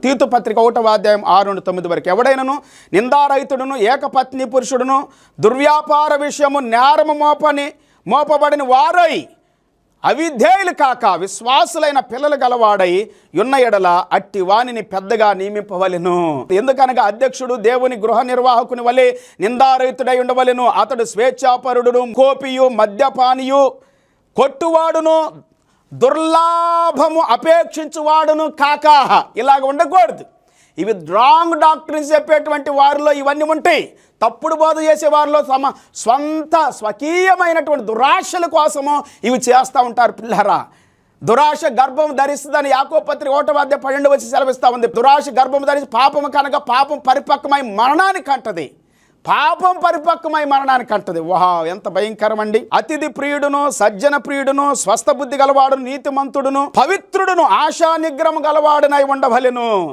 తీతు పత్రిక 1వ అధ్యాయం 6-9 వరకు. ఎవడైనను నిందారహితుడును ఏకపత్ని పురుషుడును దుర్వ్యాపార విషయము నేరము మోపబడిన వారై అవిధేయులు కాక విశ్వాసులైన పిల్లలు గలవాడై ఉన్న ఎడల అట్టి వానిని పెద్దగా నియమింపవలెను. ఎందుకనగా అధ్యక్షుడు దేవుని గృహ నిర్వాహకుని వలె నిందారహితుడై ఉండవలెను. అతడు స్వేచ్ఛాపరుడును, కోపియు, మద్యపానియు, కొట్టువాడును, దుర్లాభము అపేక్షించువాడును కాక. ఇలాగ ఉండకూడదు. ఇవి రాంగ్ డాక్టరీన్స్ చెప్పేటువంటి వారిలో ఇవన్నీ ఉంటాయి. తప్పుడు బోధ చేసే వారిలో స్వకీయమైనటువంటి దురాశల కోసము ఇవి చేస్తూ ఉంటారు. పిల్లరా, దురాశ గర్భం ధరిస్తుందని యాకోబు పత్రిక 1వ అధ్యాయం 12 సెలవిస్తూ ఉంది. దురాశ గర్భం ధరించి పాపము కనుక పాపం పరిపక్వమై మరణానికి అంటది. పాపం పరిపక్వమై మరణానికి అంటది. వాహ్, ఎంత భయంకరం అండి. అతిథి ప్రియుడును, సజ్జన ప్రియుడును, స్వస్థ బుద్ధి గలవాడును, నీతిమంతుడును, పవిత్రుడును, ఆశా నిగ్రహం గలవాడునై ఉండవలెను.